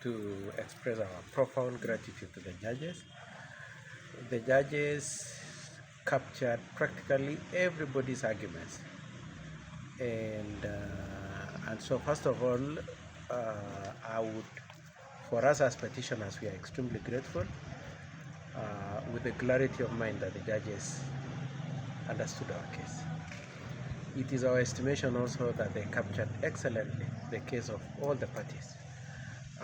to express our profound gratitude to the judges. The judges captured practically everybody's arguments, and so first of all, for us as petitioners, we are extremely grateful with the clarity of mind that the judges understood our case. It is our estimation also that they captured excellently the case of all the parties,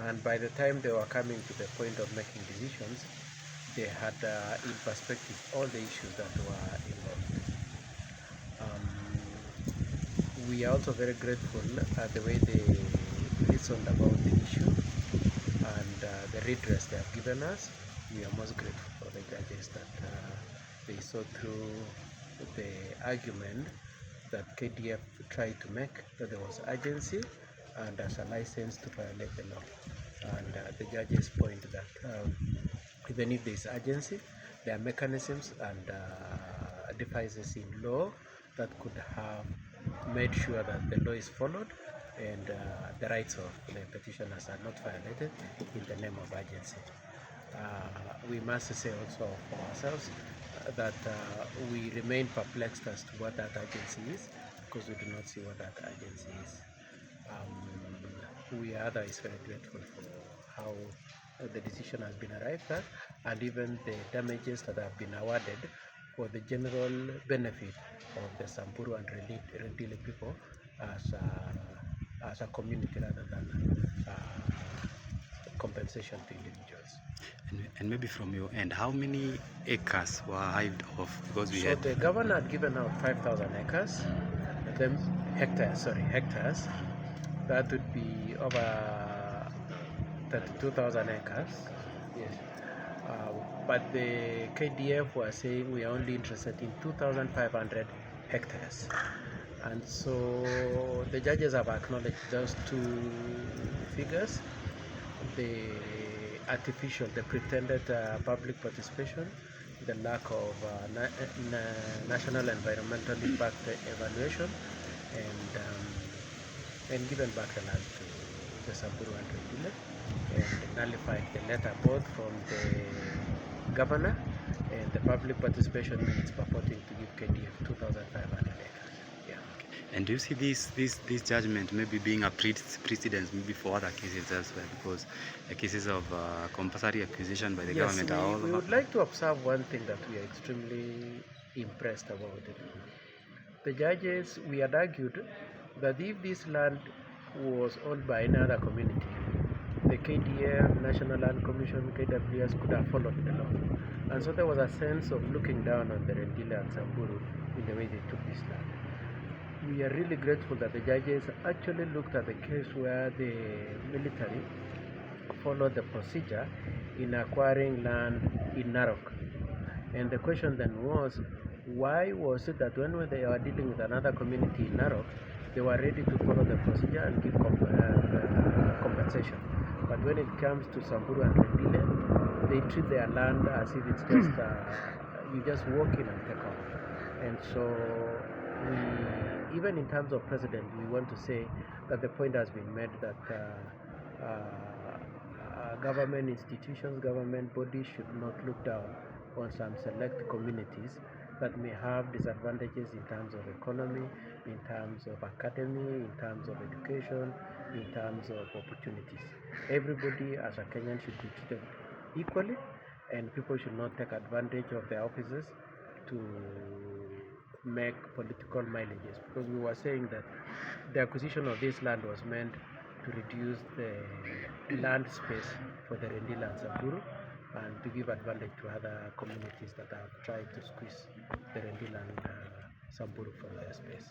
and by the time they were coming to the point of making decisions, they had in perspective all the issues that were involved. We are also very grateful at the way they listened about the issue and the redress they have given us. We are most grateful for the judges that they saw through the argument that KDF tried to make, that there was urgency and as a license to violate the law. And the judges point that even if there is urgency, there are mechanisms and devices in law that could have made sure that the law is followed and the rights of the petitioners are not violated in the name of urgency. We must say also for ourselves that we remain perplexed as to what that urgency is, because we do not see what that urgency is. We are otherwise very grateful for how the decision has been arrived at, and even the damages that have been awarded for the general benefit of the Samburu and Rendile people as a community rather than compensation to individuals. And maybe from your end, how many acres were hived off? Because the governor had given out 5,000 acres, hectares. That would be over 32,000 acres. Yes. But the KDF was saying we are only interested in 2,500 hectares. And so the judges have acknowledged those two figures, the pretended public participation, the lack of national environmental impact evaluation, and given back the land to the Samburu and Rendile, and nullified the letter both from the governor and the public participation minutes purporting to give KDF 2,500 acres. Yeah. And do you see this judgment maybe being a precedent maybe for other cases elsewhere, because the cases of compulsory acquisition by the government are all over? We would like to observe one thing that we are extremely impressed about it. The judges, we had argued that if this land was owned by another community, the KDF, National Land Commission, KWS could have followed the law. And so there was a sense of looking down on the Rendile and Samburu in the way they took this land. We are really grateful that the judges actually looked at the case where the military followed the procedure in acquiring land in Narok. And the question then was, why was it that when they were dealing with another community in Narok, they were ready to follow the procedure and give compensation? But when it comes to Samburu and Rendile, they treat their land as if it's just, you just walk in and take off. And so even in terms of precedent, we want to say that the point has been made that government institutions, government bodies should not look down on some select communities that may have disadvantages in terms of economy, in terms of academy, in terms of education, in terms of opportunities. Everybody as a Kenyan should be treated equally, and people should not take advantage of their offices to make political mileages, because we were saying that the acquisition of this land was meant to reduce the land space for the Rendile and Samburu, and to give advantage to other communities that have tried to squeeze the Rendile and Samburu from their space.